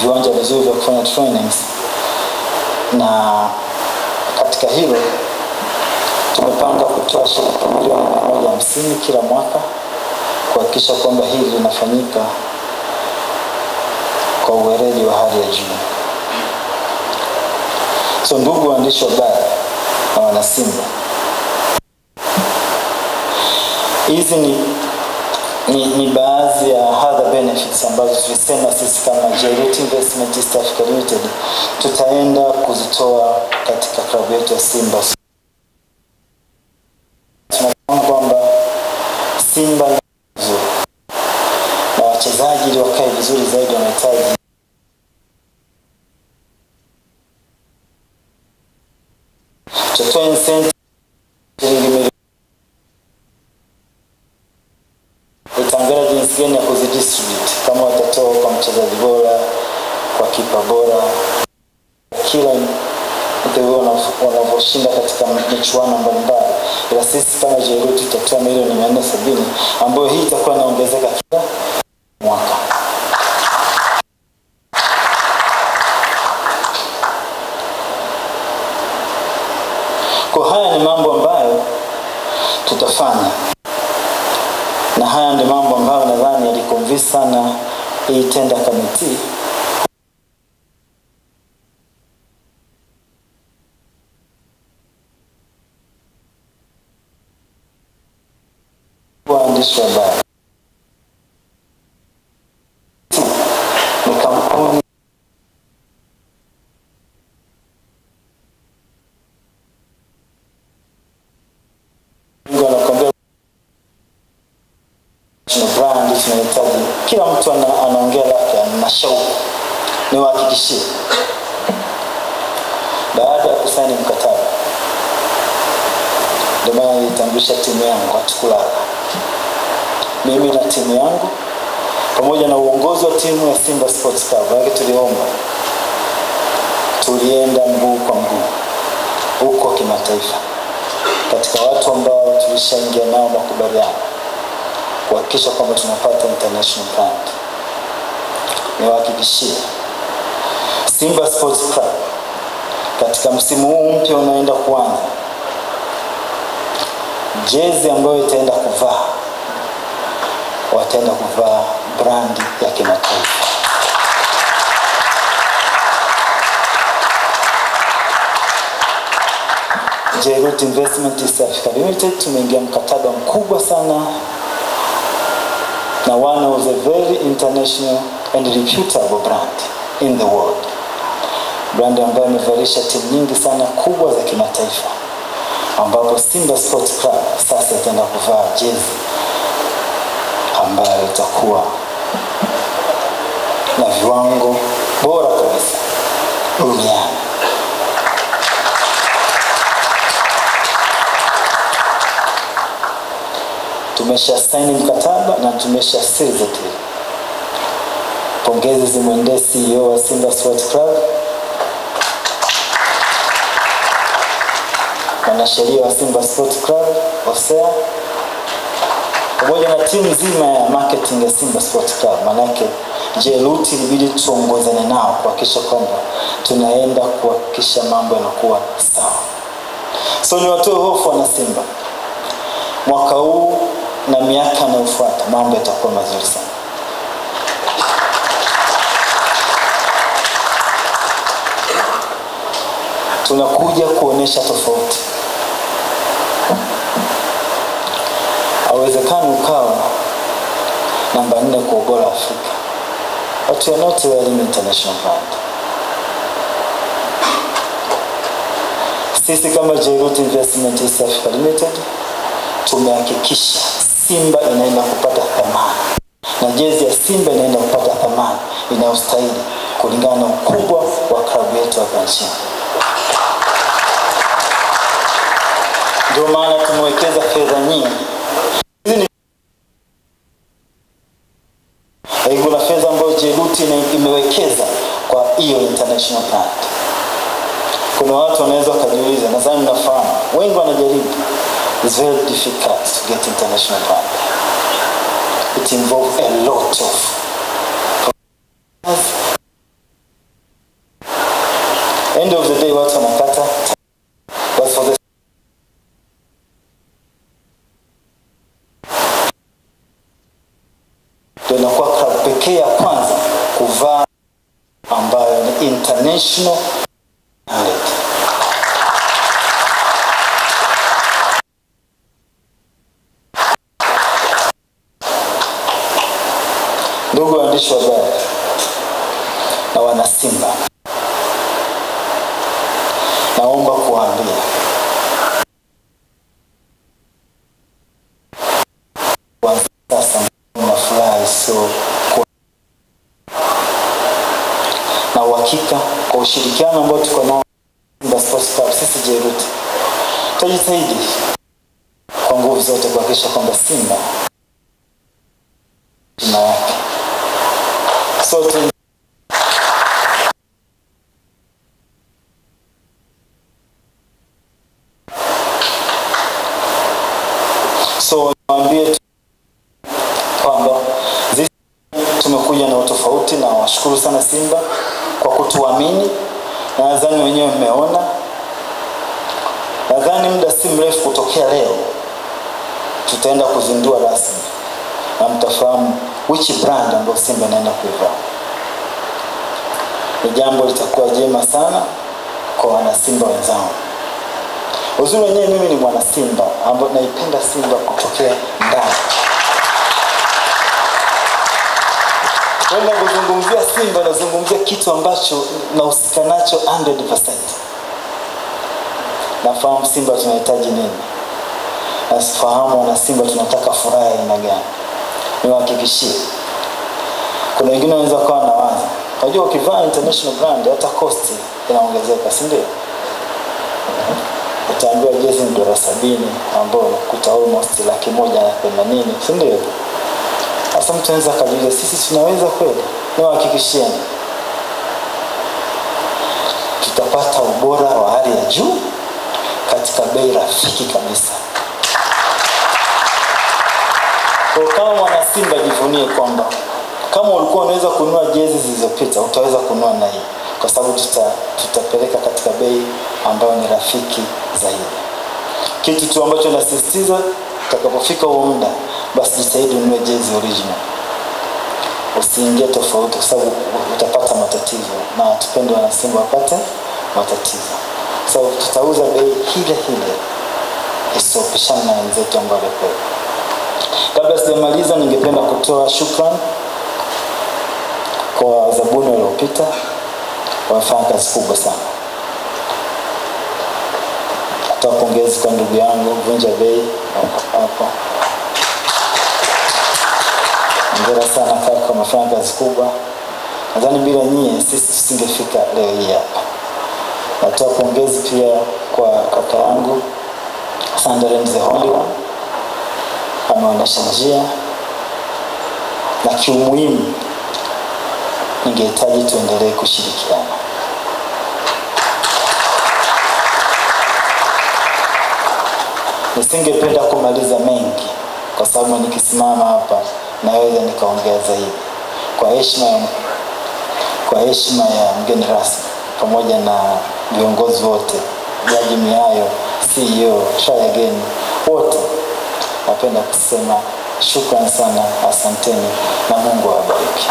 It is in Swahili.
viwanja vizuri vya kufanya trainings, na katika hilo tumepanga kutoa shilingi milioni 150 kila mwaka kuhakikisha kwamba hili linafanyika kwa uweledi wa hali ya juu. So ndugu waandishi wa habari na wana Simba, hizi ni baadhi ya other benefits ambazo tulisema sisi kama Jairut Investment East Africa Limited tutaenda kuzitoa katika klabu yetu ya Simba. Tunafahamu kwamba Simba ni nzuri na wachezaji ili wakae vizuri zaidi wanahitaji tutoe incentive utaangalia jinsi gani ya kuzidistribute, kama watatoa kwa mchezaji bora, kwa kipa bora, kila mtu wanavyoshinda katika michuano mbalimbali. Ila sisi kama Jairut tutatoa milioni 470 ambayo hii itakuwa inaongezeka kila mwaka. Kwa haya ni mambo ambayo tutafanya, na haya ndio mambo ambayo nadhani yaliconvince sana hii tender committee waandishi wa habari. Ni kampuni brand tunahitaji kila mtu anaongea lake na shauku. Niwahakikishie baada ya kusaini mkataba, ndio maana nilitambulisha timu yangu hatukulala. Mimi na timu yangu pamoja na uongozi wa timu ya Simba Sports Club, wale tulienda mguu kwa mguu huko kimataifa katika watu ambao tulishaingia nao makubaliano kuhakikisha kwamba tunapata international brand. Niwahakikishie Simba Sports Club katika msimu huu mpya unaoenda kuanza, jezi ambayo itaenda kuvaa, wataenda kuvaa brandi ya kimataifa. Jairut Investment East Africa Limited tumeingia mkataba mkubwa sana na one of the very international and reputable brand in the world. Brand ambayo imevalisha timu nyingi sana kubwa za kimataifa, ambapo Simba Sports Club sasa itaenda kuvaa jezi ambayo itakuwa na viwango bora kabisa duniani. Tumesha sign mkataba na tumesha seal the deal. Pongezi zimwendee CEO wa Simba Sports Club, wanasheria wa Simba Sports Club, Osea, pamoja na timu nzima ya marketing ya Simba Sports Club. Manake Jairut ilibidi tuongozane nao kuhakikisha kwamba tunaenda kuhakikisha mambo yanakuwa sawa. So ni watoe hofu wana Simba, mwaka huu na miaka inayofuata mambo yatakuwa mazuri sana. Tunakuja kuonesha tofauti. Haiwezekani ukawa namba 4 kwa ubora Afrika, but you are not wearing international brand. Sisi kama Jairut Investment East Africa Limited tumehakikisha Simba inaenda kupata thamani, na jezi ya Simba inaenda kupata thamani inayostahili kulingana na ukubwa wa klabu yetu hapa nchini. Ndio maana tumewekeza fedha nyingi. Kuna fedha ambayo Jairut imewekeza kwa hiyo international brand. Kuna watu wanaweza kujiuliza, nadhani mnafahamu, wengi wanajaribu. It's very difficult to get international brand. It involves a lot of End of the day watu wanakata. But for the tunakuwa club pekee ya kwanza kuvaa ambayo ni international standard. Ndugu waandishi wa habari na wana Simba, naomba kuambia sasa mnafurahi na uhakika kwa ushirikiano ambao tuko nao Simba Sports Club, sisi Jeruti tutajitahidi kwa nguvu zote kuhakikisha kwamba Simba jina yake sote naambie kwamba tumekuja na utofauti, na washukuru sana Simba kwa kutuamini, na nadhani wenyewe mmeona. Nadhani muda si mrefu kutokea leo tutaenda kuzindua rasmi na mtafahamu which brand ambayo Simba inaenda kuivaa. Ni jambo litakuwa jema sana kwa wana Simba wenzangu. Uzuri wenyewe mimi ni mwana Simba ambaye naipenda Simba kutokea ndani. Wenda kuzungumzia Simba nazungumzia kitu ambacho nahusika nacho 100%. Nafahamu Simba tunahitaji nini. Nasifahamu wana Simba tunataka furaha ya aina gani. Niwahakikishie. Kuna wengine wanaweza kuwa wanawaza, unajua ukivaa international brand hata cost inaongezeka, si ndio? Utaambiwa jezi ni $70 ambao kuta almost $180,000, si ndio? Sasa mtu anaweza kujiuliza sisi tunaweza kweli? Niwahakikishieni tutapata ubora wa hali ya juu katika bei rafiki kabisa. Kwa kama mwana Simba jivunie kwamba kama ulikuwa unaweza kununua jezi zilizopita utaweza kununua na hii, kwa sababu tutapeleka katika bei ambayo ni rafiki zaidi. Kitu tu ambacho nasisitiza, utakapofika huo muda basi jitahidi ununue jezi original. Usiingie tofauti kwa sababu utapata matatizo, na tupende wana Simba wapate matatizo. So tutauza bei hile isopishana na wenzetu ambao wako. Kabla sijamaliza ningependa kutoa shukrani kwa zabuni waliopita, wamefanya kazi kubwa sana. Natoa pongezi kwa ndugu yangu Vunja Bei hapo. Hongera sana kaka, umefanya kazi kubwa. Nadhani bila nyie sisi tusingefika leo hii hapa. Natoa pongezi pia kwa kaka yangu Sunderland the Holy One, ameonyesha njia, na kiumuhimu ningehitaji tuendelee kushirikiana. Nisingependa kumaliza mengi kwa sababu nikisimama hapa naweza nikaongea zaidi. Kwa heshima ya mgeni rasmi pamoja na viongozi wote, Jaji Miayo, CEO, Try Again, wote, napenda kusema shukrani sana, asanteni na Mungu awabariki.